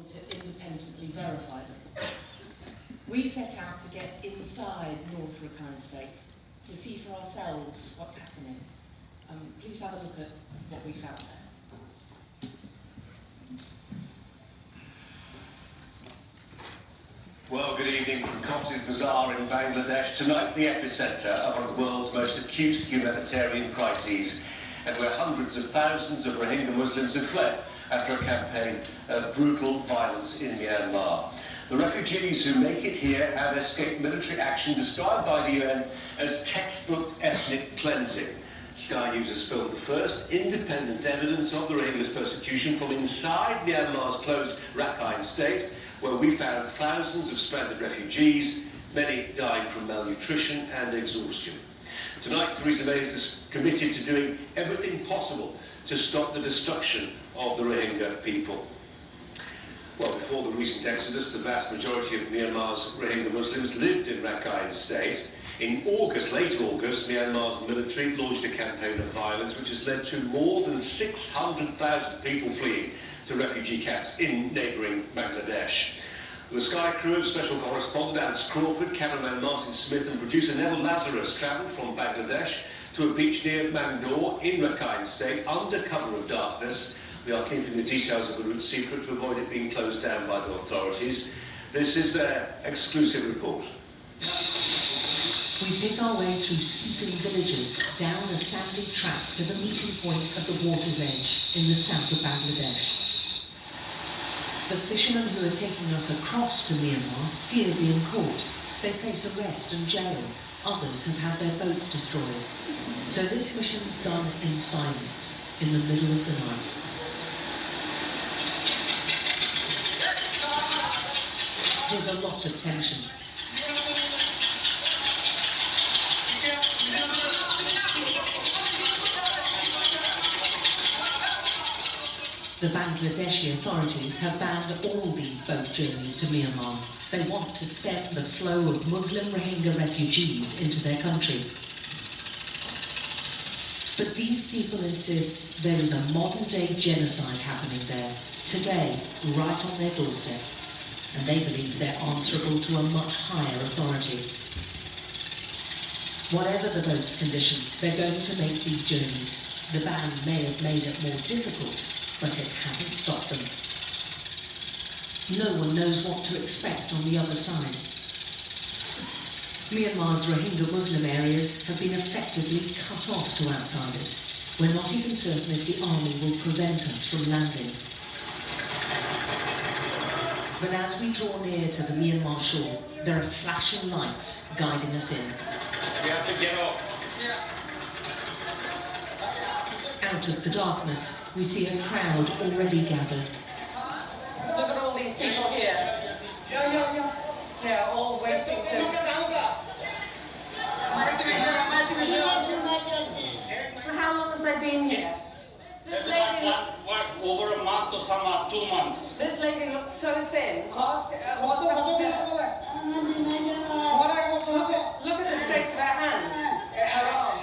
to independently verify them. We set out to get inside North Rakhine State to see for ourselves what's happening. Please have a look at what we found there. Well, good evening from Cox's Bazar in Bangladesh. Tonight, the epicentre of one of the world's most acute humanitarian crises, and where hundreds of thousands of Rohingya Muslims have fled after a campaign of brutal violence in Myanmar. The refugees who make it here have escaped military action described by the UN as textbook ethnic cleansing. Sky News has filmed the first independent evidence of the Rohingya's persecution from inside Myanmar's closed Rakhine State, where we found thousands of stranded refugees, many dying from malnutrition and exhaustion. Tonight, Theresa May is committed to doing everything possible to stop the destruction of the Rohingya people. Well, before the recent exodus, the vast majority of Myanmar's Rohingya Muslims lived in Rakhine State. In August, late August, Myanmar's military launched a campaign of violence which has led to more than 600,000 people fleeing to refugee camps in neighbouring Bangladesh. The Sky crew of special correspondent Alex Crawford, cameraman Martin Smith and producer Neville Lazarus travelled from Bangladesh to a beach near Mandor in Rakhine State under cover of darkness. We are keeping the details of the route secret to avoid it being closed down by the authorities. This is their exclusive report. We pick our way through sleeping villages, down a sandy track to the meeting point of the water's edge in the south of Bangladesh. The fishermen who are taking us across to Myanmar fear being caught. They face arrest and jail. Others have had their boats destroyed. So this mission's done in silence, in the middle of the night. There's a lot of tension. The Bangladeshi authorities have banned all these boat journeys to Myanmar. They want to stem the flow of Muslim Rohingya refugees into their country. But these people insist there is a modern-day genocide happening there, today, right on their doorstep. And they believe they're answerable to a much higher authority. Whatever the boat's condition, they're going to make these journeys. The ban may have made it more difficult, but it hasn't stopped them. No one knows what to expect on the other side. Myanmar's Rohingya Muslim areas have been effectively cut off to outsiders. We're not even certain if the army will prevent us from landing. But as we draw near to the Myanmar shore, there are flashing lights guiding us in. We have to get off. Yeah. Out of the darkness, we see a crowd already gathered. Look at all these people here. They're all waiting to... How long have they been here? This lady, Over a month or some 2 months. this lady looks so thin. Ask what's happened to her. Look at the state of her hands, her arms.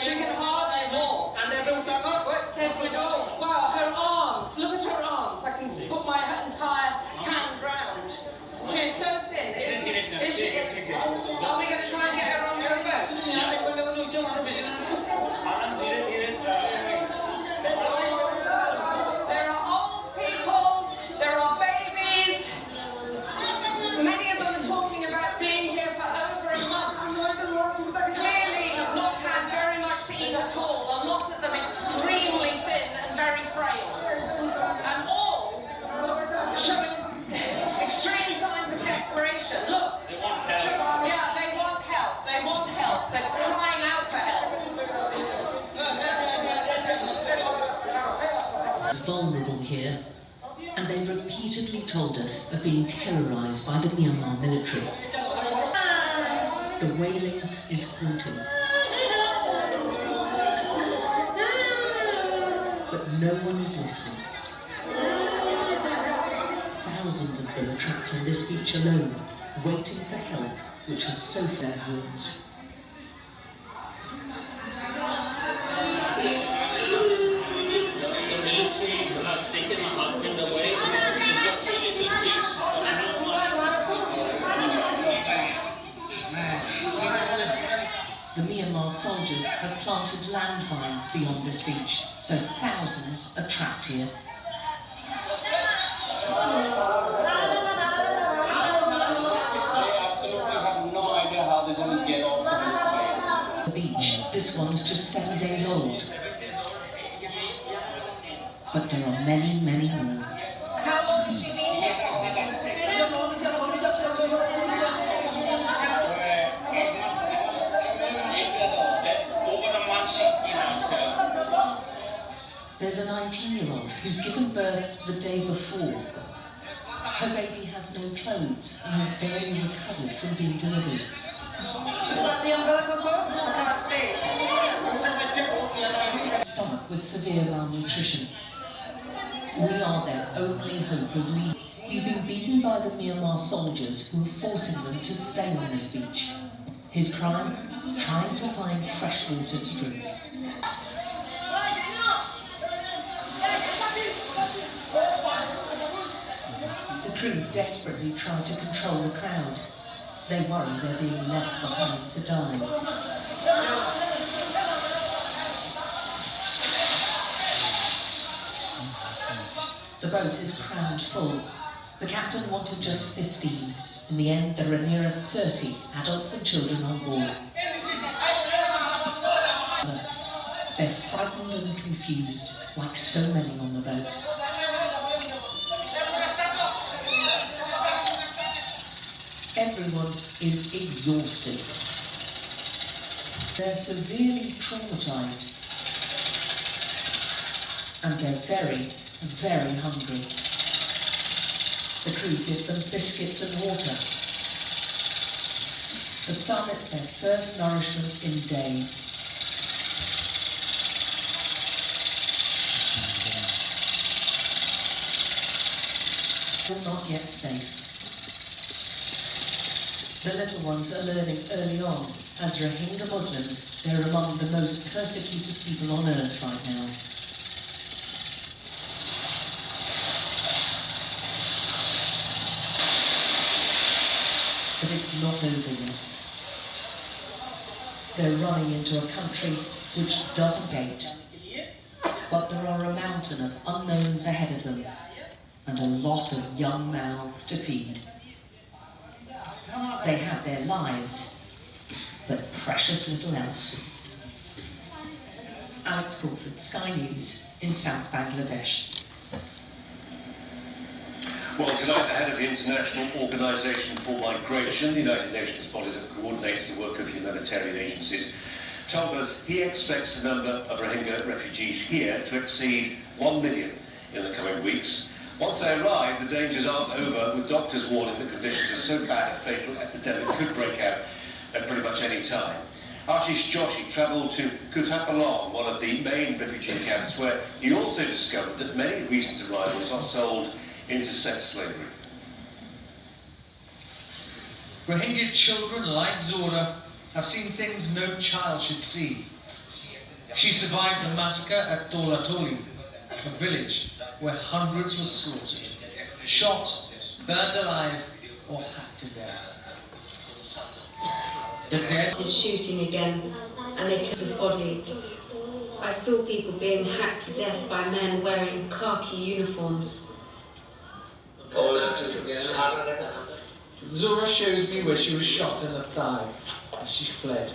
She can hardly walk. Carefully go. Wow, her arms. Look at her arms. I can put my entire hand round. She's so thin. Is she, are we going to try and get her onto a boat? There are old people. There are babies. Many of them are talking about being here for over a month. Clearly have not had very much to eat at all. A lot of them extremely thin and very frail. And all showing extreme signs of desperation. Look. They want help. Yeah, they want help. They want help. They're crying out for help. Is vulnerable here, and they repeatedly told us of being terrorized by the Myanmar military. The wailing is haunting. But no one is listening. Thousands of them are trapped on this beach alone, waiting for help which has so far homes. The Myanmar soldiers have planted landmines beyond this beach, so thousands are trapped here. They absolutely have no idea how they're going to get off from this place. The beach, this one's just 7 days old. But there are many, many more. How long has she been here for? That's over a month she's been out here. There's a 19-year-old who's given birth the day before. Her baby has no clothes and has barely recovered from being delivered. Is that the umbilical cord? I can't see. Stomach with severe malnutrition. We are their only hope of leaving. He's been beaten by the Myanmar soldiers who are forcing them to stay on this beach. His crime? Trying to find fresh water to drink. The crew desperately try to control the crowd. They worry they're being left behind to die. The boat is crammed full. The captain wanted just 15. In the end, there are nearer 30 adults and children on board. They're frightened and confused, like so many on the boat. Everyone is exhausted. They're severely traumatized. And they're very, very hungry. The crew give them biscuits and water. For some, it's their first nourishment in days. Still not yet safe. The little ones are learning early on. As Rohingya Muslims, they're among the most persecuted people on earth right now. But it's not over yet. They're running into a country which doesn't date. But there are a mountain of unknowns ahead of them, and a lot of young mouths to feed. They have their lives, but precious little else. Alex Crawford, Sky News, in South Bangladesh. Well, tonight the head of the International Organization for Migration, the United Nations body that coordinates the work of humanitarian agencies, told us he expects the number of Rohingya refugees here to exceed 1 million in the coming weeks. Once they arrive, the dangers aren't over, with doctors warning that conditions are so bad a fatal epidemic could break out at pretty much any time. Ashish Joshi travelled to Kutupalong, one of the main refugee camps, where he also discovered that many recent arrivals are sold into sex slavery. Rohingya children like Zora have seen things no child should see. She survived the massacre at Tolatoli, a village where hundreds were slaughtered, shot, burned alive, or hacked to death. The dead shooting again, and they killed his body. I saw people being hacked to death by men wearing khaki uniforms. Zora shows me where she was shot in the thigh as she fled.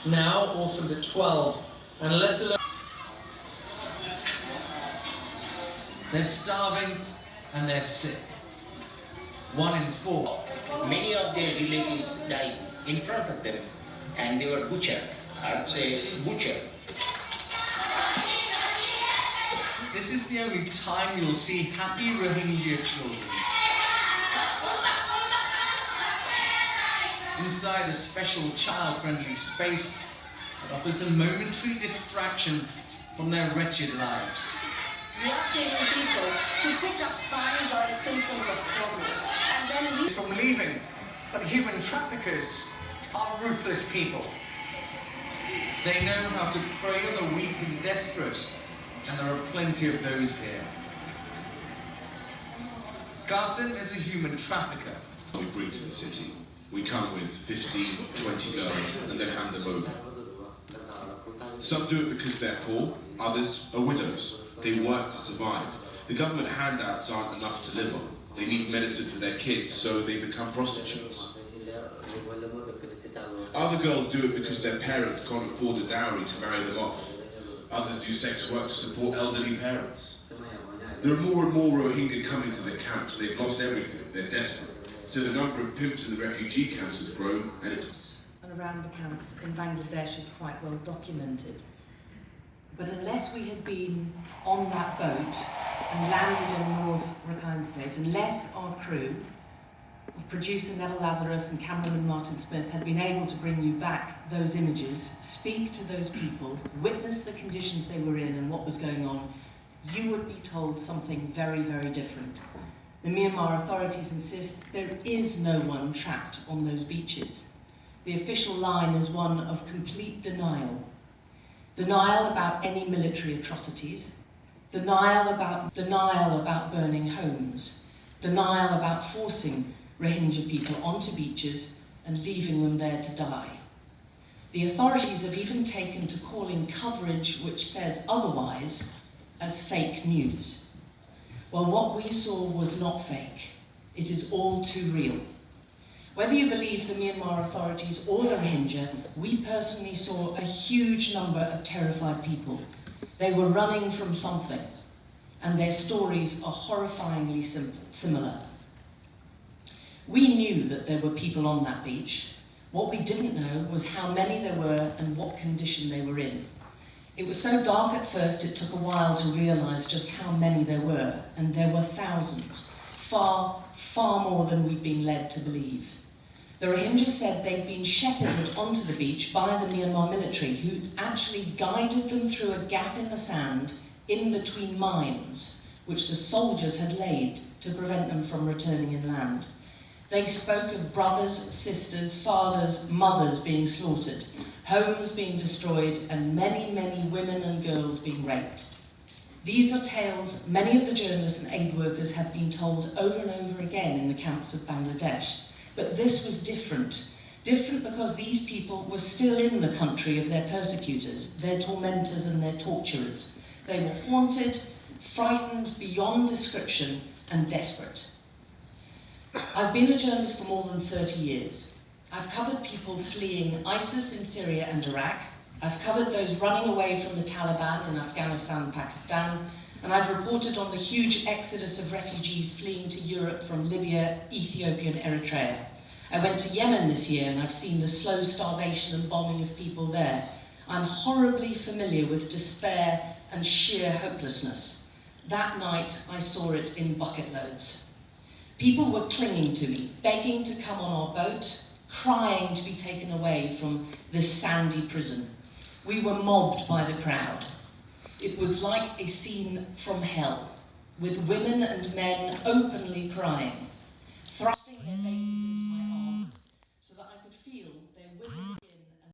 Now orphaned at 12 and left alone. They're starving and they're sick. 1 in 4. Many of their relatives died in front of them and they were butchered. I would say butchered. This is the only time you'll see happy Rohingya children. Inside a special child-friendly space that offers a momentary distraction from their wretched lives. We are training people to pick up signs or symptoms of trauma and then use from leaving, but human traffickers are ruthless people. They know how to prey on the weak and desperate, and there are plenty of those here. Qasim is a human trafficker. We bring to the city We come with 15, 20 girls and then hand them over. Some do it because they're poor, others are widows. They work to survive. The government handouts aren't enough to live on. They need medicine for their kids, so they become prostitutes. Other girls do it because their parents can't afford a dowry to marry them off. Others do sex work to support elderly parents. There are more and more Rohingya coming to the camps. They've lost everything. They're desperate. So the number of pimps in the refugee camps has grown, and it's... And around the camps in Bangladesh is quite well documented. But unless we had been on that boat and landed in North Rakhine State, unless our crew of producer Neville Lazarus and cameraman Martin Smith had been able to bring you back those images, speak to those people, witness the conditions they were in and what was going on, you would be told something very, very different. The Myanmar authorities insist there is no one trapped on those beaches. The official line is one of complete denial. Denial about any military atrocities, denial about burning homes, denial about forcing Rohingya people onto beaches and leaving them there to die. The authorities have even taken to calling coverage which says otherwise as fake news. Well, what we saw was not fake. It is all too real. Whether you believe the Myanmar authorities or the Rohingya, we personally saw a huge number of terrified people. They were running from something, and their stories are horrifyingly similar. We knew that there were people on that beach. What we didn't know was how many there were and what condition they were in. It was so dark at first it took a while to realise just how many there were, and there were thousands, far, far more than we'd been led to believe. The Rohingya said they'd been shepherded onto the beach by the Myanmar military, who actually guided them through a gap in the sand in between mines, which the soldiers had laid to prevent them from returning inland. They spoke of brothers, sisters, fathers, mothers being slaughtered, homes being destroyed, and many, many women and girls being raped. These are tales many of the journalists and aid workers have been told over and over again in the camps of Bangladesh. But this was different. Different because these people were still in the country of their persecutors, their tormentors and their torturers. They were haunted, frightened beyond description, and desperate. I've been a journalist for more than 30 years. I've covered people fleeing ISIS in Syria and Iraq. I've covered those running away from the Taliban in Afghanistan and Pakistan. And I've reported on the huge exodus of refugees fleeing to Europe from Libya, Ethiopia and Eritrea. I went to Yemen this year and I've seen the slow starvation and bombing of people there. I'm horribly familiar with despair and sheer hopelessness. That night I saw it in bucket loads. People were clinging to me, begging to come on our boat, crying to be taken away from this sandy prison. We were mobbed by the crowd. It was like a scene from hell, with women and men openly crying, thrusting their babies